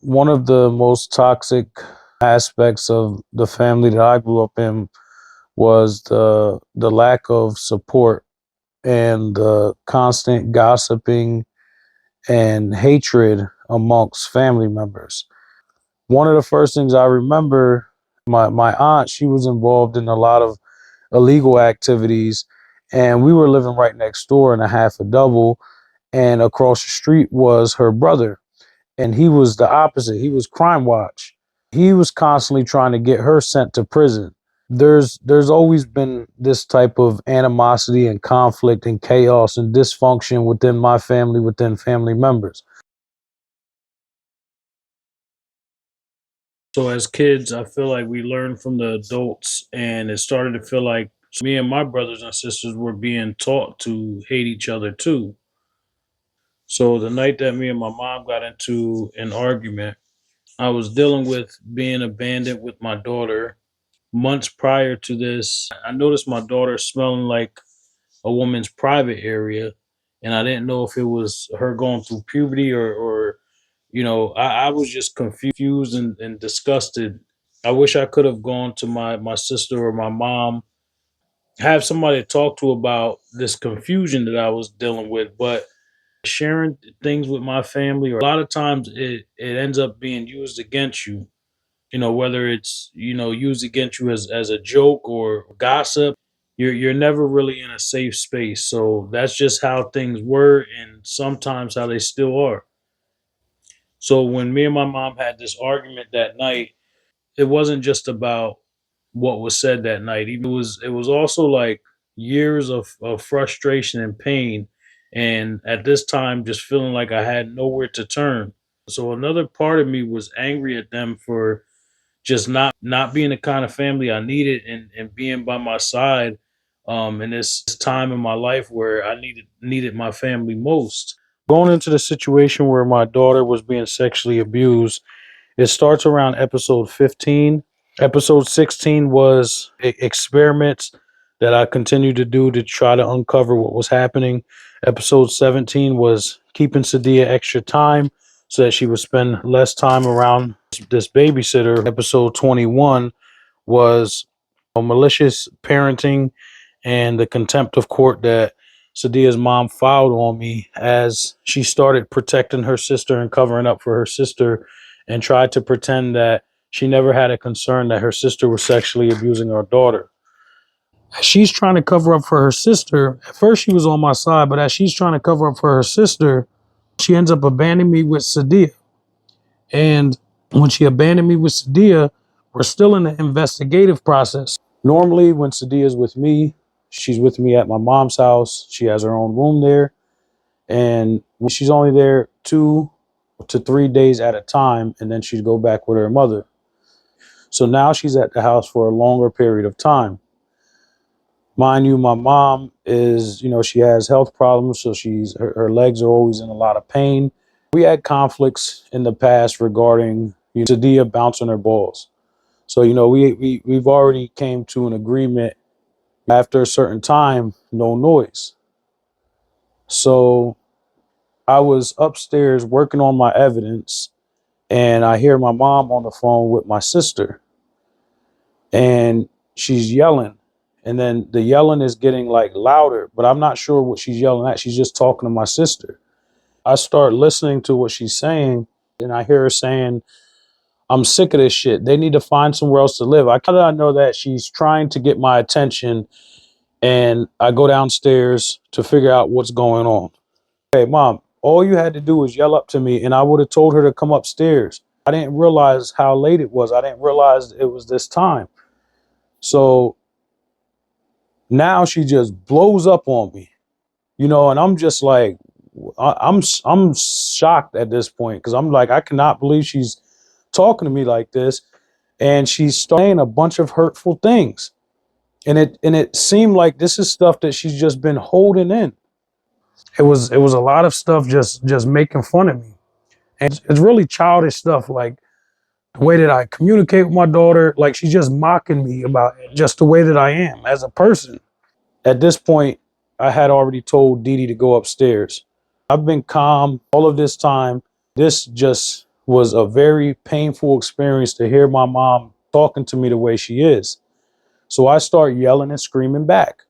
One of the most toxic aspects of the family that I grew up in was the lack of support and the constant gossiping and hatred amongst family members. One of the first things I remember, my aunt, she was involved in a lot of illegal activities, and we were living right next door in a half a double, and across the street was her brother, and he was the opposite. He was crime watch. He was constantly trying to get her sent to prison. There's always been this type of animosity and conflict and chaos and dysfunction within my family, within family members. So as kids, I feel like we learned from the adults, and it started to feel like me and my brothers and sisters were being taught to hate each other too. So the night that me and my mom got into an argument, I was dealing with being abandoned with my daughter. Months prior to this, I noticed my daughter smelling like a woman's private area, and I didn't know if it was her going through puberty or I was just confused and disgusted. I wish I could have gone to my sister or my mom, have somebody to talk to about this confusion that I was dealing with. But sharing things with my family, or a lot of times it ends up being used against you. Whether it's used against you as a joke or gossip, you're never really in a safe space. So that's just how things were, and sometimes how they still are. So when me and my mom had this argument that night, it wasn't just about what was said that night. It was also like years of frustration and pain. And at this time just feeling like I had nowhere to turn. So another part of me was angry at them for just not being the kind of family I needed, and being by my side in this time in my life where I needed my family most. Going into the situation where my daughter was being sexually abused, it starts around episode 15. Episode 16 was experiments that I continued to do to try to uncover what was happening. Episode 17 was keeping Sadia extra time so that she would spend less time around this babysitter. Episode 21 was malicious parenting and the contempt of court that Sadia's mom filed on me as she started protecting her sister and covering up for her sister, and tried to pretend that she never had a concern that her sister was sexually abusing our daughter. As she's trying to cover up for her sister, at first she was on my side, but as she's trying to cover up for her sister, she ends up abandoning me with Sadia. And when she abandoned me with Sadia, we're still in the investigative process. Normally, when Sadia is with me, she's with me at my mom's house. She has her own room there. And she's only there 2 to 3 days at a time. And then she'd go back with her mother. So now she's at the house for a longer period of time. Mind you, my mom is, she has health problems. So her legs are always in a lot of pain. We had conflicts in the past regarding Sadia bouncing her balls. So, we've already came to an agreement after a certain time, no noise. So I was upstairs working on my evidence, and I hear my mom on the phone with my sister, and she's yelling. And then the yelling is getting like louder, but I'm not sure what she's yelling at. She's just talking to my sister. I start listening to what she's saying, and I hear her saying, "I'm sick of this shit. They need to find somewhere else to live." I know that she's trying to get my attention, and I go downstairs to figure out what's going on. Hey, mom, all you had to do was yell up to me, and I would have told her to come upstairs. I didn't realize how late it was. I didn't realize it was this time. So now she just blows up on me, and I'm just like, I'm shocked at this point, because I'm like, I cannot believe she's talking to me like this, and she's saying a bunch of hurtful things, and it seemed like this is stuff that she's just been holding in. It was a lot of stuff just making fun of me, and it's really childish stuff, like the way that I communicate with my daughter. Like, she's just mocking me about just the way that I am as a person. At this point, I had already told Dee Dee to go upstairs. I've been calm all of this time. This just was a very painful experience to hear my mom talking to me the way she is. So I start yelling and screaming back.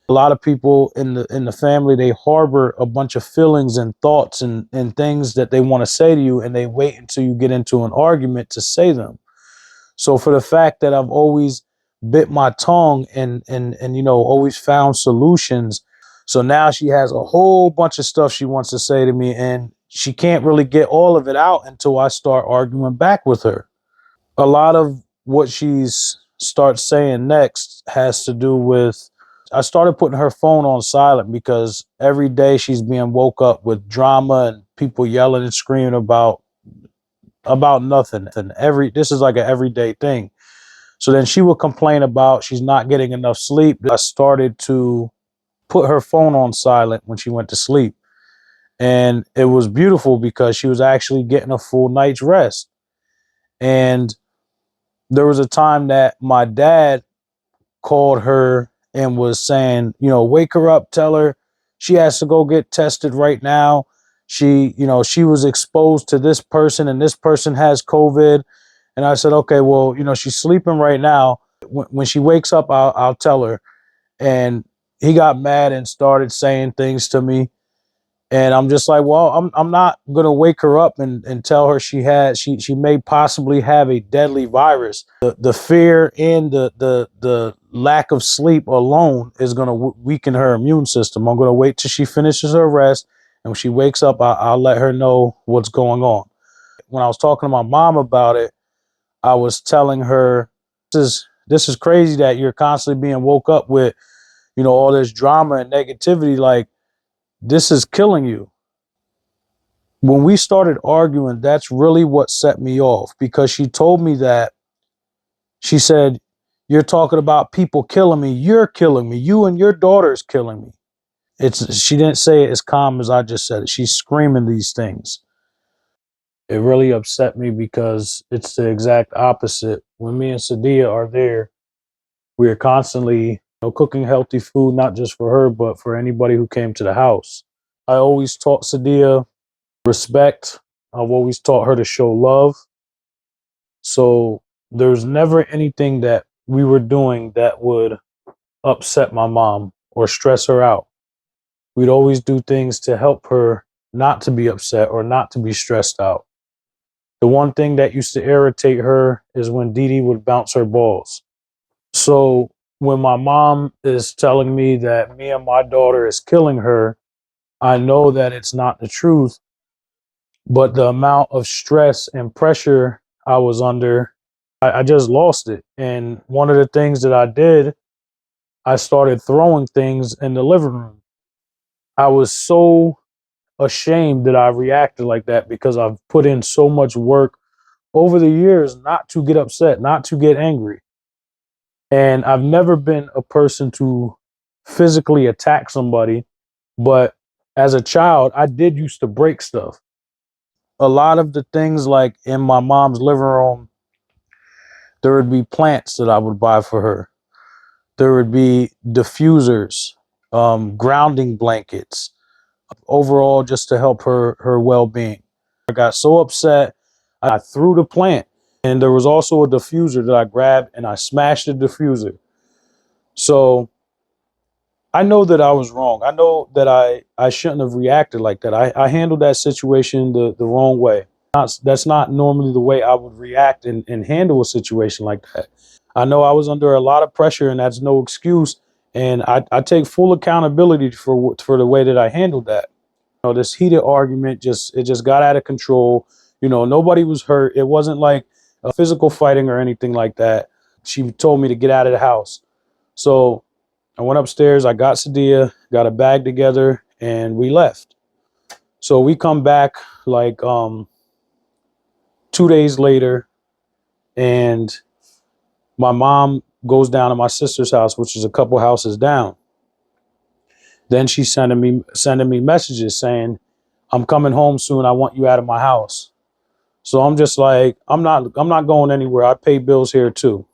A lot of people in the family, they harbor a bunch of feelings and thoughts and things that they want to say to you, and they wait until you get into an argument to say them. So for the fact that I've always bit my tongue and always found solutions, so now she has a whole bunch of stuff she wants to say to me, and she can't really get all of it out until I start arguing back with her. A lot of what she's starts saying next has to do with, I started putting her phone on silent because every day she's being woke up with drama and people yelling and screaming about nothing. And this is like an everyday thing. So then she would complain about she's not getting enough sleep. I started to put her phone on silent when she went to sleep. And it was beautiful because she was actually getting a full night's rest. And there was a time that my dad called her and was saying, wake her up, tell her she has to go get tested right now. She was exposed to this person and this person has COVID. And I said, okay, well, she's sleeping right now. When she wakes up, I'll tell her. And he got mad and started saying things to me. And I'm just like, well, I'm not gonna wake her up and tell her she may possibly have a deadly virus. The fear and the lack of sleep alone is gonna weaken her immune system. I'm gonna wait till she finishes her rest, and when she wakes up, I'll let her know what's going on. When I was talking to my mom about it, I was telling her, this is crazy that you're constantly being woke up with, all this drama and negativity. Like, this is killing you. When we started arguing, that's really what set me off, because she told me that, she said, you're talking about people killing me. You're killing me. You and your daughter is killing me. She didn't say it as calm as I just said it. She's screaming these things. It really upset me because it's the exact opposite. When me and Sadia are there, we are constantly cooking healthy food, not just for her, but for anybody who came to the house. I always taught Sadia respect. I've always taught her to show love. So there's never anything that we were doing that would upset my mom or stress her out. We'd always do things to help her not to be upset or not to be stressed out. The one thing that used to irritate her is when Dee Dee would bounce her balls. So when my mom is telling me that me and my daughter is killing her, I know that it's not the truth, but the amount of stress and pressure I was under, I just lost it. And one of the things that I did, I started throwing things in the living room. I was so ashamed that I reacted like that because I've put in so much work over the years not to get upset, not to get angry. And I've never been a person to physically attack somebody, but as a child, I did used to break stuff. A lot of the things, like in my mom's living room, there would be plants that I would buy for her. There would be diffusers, grounding blankets, overall just to help her well-being. I got so upset, I threw the plant. And there was also a diffuser that I grabbed and I smashed the diffuser. So I know that I was wrong. I know that I shouldn't have reacted like that. I handled that situation the wrong way. That's not normally the way I would react and handle a situation like that. I know I was under a lot of pressure, and that's no excuse. And I take full accountability for the way that I handled that. This heated argument just got out of control. Nobody was hurt. It wasn't like a physical fighting or anything like that. She told me to get out of the house. So I went upstairs, I got Sadia, got a bag together, and we left. So we come back like 2 days later, and my mom goes down to my sister's house, which is a couple houses down. Then she's sending me messages saying, I'm coming home soon. I want you out of my house. So I'm just like, I'm not going anywhere. I pay bills here too.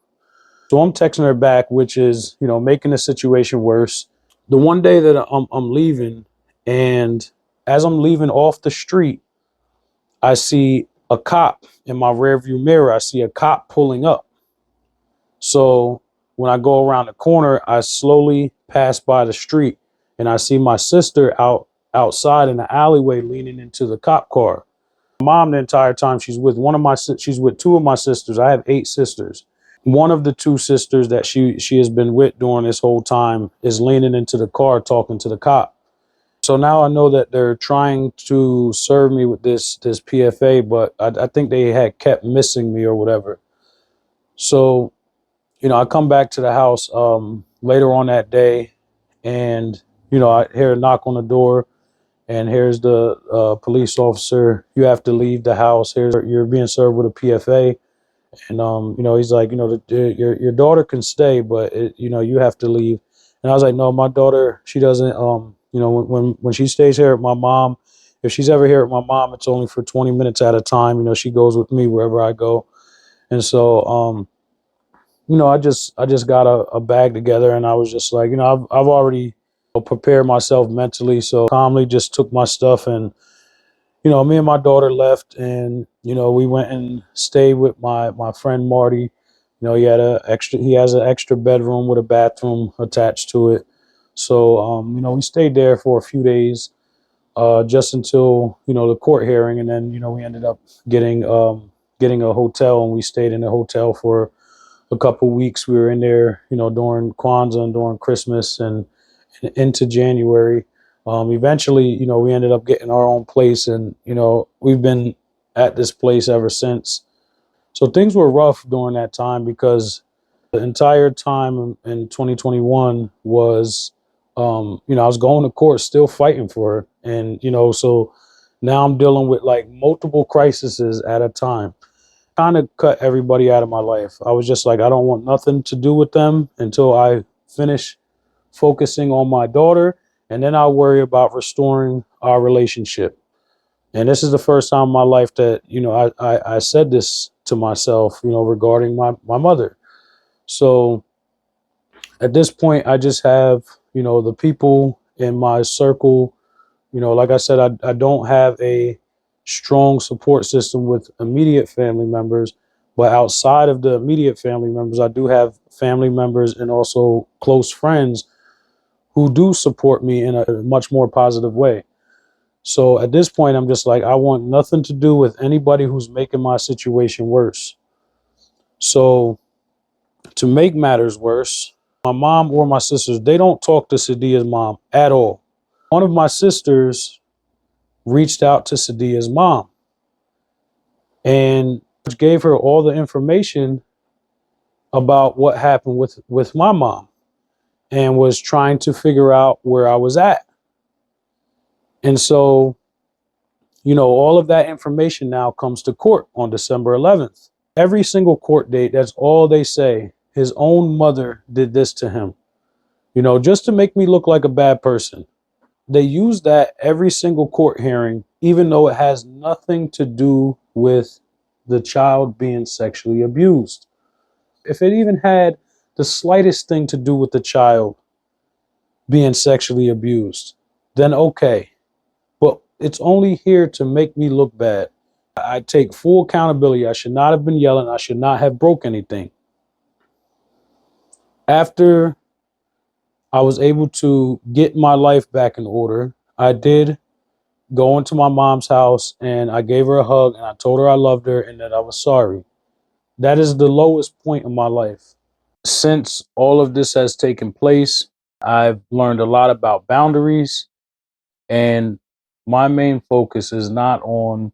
So I'm texting her back, which is, making the situation worse. The one day that I'm leaving, and as I'm leaving off the street, I see a cop in my rearview mirror. I see a cop pulling up. So when I go around the corner, I slowly pass by the street and I see my sister outside in the alleyway leaning into the cop car. Mom, the entire time, she's with two of my sisters. I have 8 sisters. One of the 2 sisters that she has been with during this whole time is leaning into the car talking to the cop. So now I know that they're trying to serve me with this PFA, but I think they had kept missing me or whatever. So, I come back to the house later on that day, and I hear a knock on the door, and here's the police officer. You have to leave the house. You're being served with a PFA, and he's like, your daughter can stay, but you have to leave. And I was like, no, my daughter, she doesn't. When she stays here with my mom, if she's ever here with my mom, it's only for 20 minutes at a time. She goes with me wherever I go, and so I just got a bag together, and I was just like, I've already prepared myself mentally, so calmly just took my stuff, and me and my daughter left, and we went and stayed with my friend Marty. He has an extra bedroom with a bathroom attached to it. So we stayed there for a few days, just until the court hearing, and then we ended up getting a hotel, and we stayed in a hotel for a couple weeks. We were in there, during Kwanzaa and during Christmas and into January. Eventually, we ended up getting our own place, and we've been at this place ever since. So things were rough during that time because the entire time in 2021 was, I was going to court, still fighting for her, and so now I'm dealing with like multiple crises at a time. Kind of cut everybody out of my life. I was just like, I don't want nothing to do with them until I finish focusing on my daughter, and then I'll worry about restoring our relationship. And this is the first time in my life that I said this to myself, regarding my mother. So at this point, I just have the people in my circle. Like I said, I don't have a strong support system with immediate family members, but outside of the immediate family members, I do have family members and also close friends who do support me in a much more positive way. So at this point, I'm just like, I want nothing to do with anybody who's making my situation worse. So to make matters worse, my mom or my sisters, they don't talk to Sadia's mom at all. One of my sisters reached out to Sadia's mom and gave her all the information about what happened with my mom, and was trying to figure out where I was at. And so, all of that information now comes to court on December 11th. Every single court date, that's all they say. His own mother did this to him, just to make me look like a bad person. They use that every single court hearing, even though it has nothing to do with the child being sexually abused. If it even had the slightest thing to do with the child being sexually abused, then okay. But it's only here to make me look bad. I take full accountability. I should not have been yelling. I should not have broke anything. After I was able to get my life back in order, I did go into my mom's house, and I gave her a hug, and I told her I loved her and that I was sorry. That is the lowest point in my life. Since all of this has taken place, I've learned a lot about boundaries, and my main focus is not on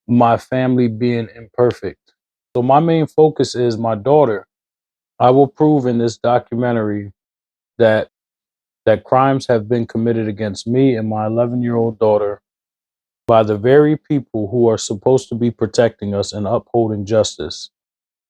my family being imperfect. So my main focus is my daughter. I will prove in this documentary that crimes have been committed against me and my 11-year-old daughter by the very people who are supposed to be protecting us and upholding justice.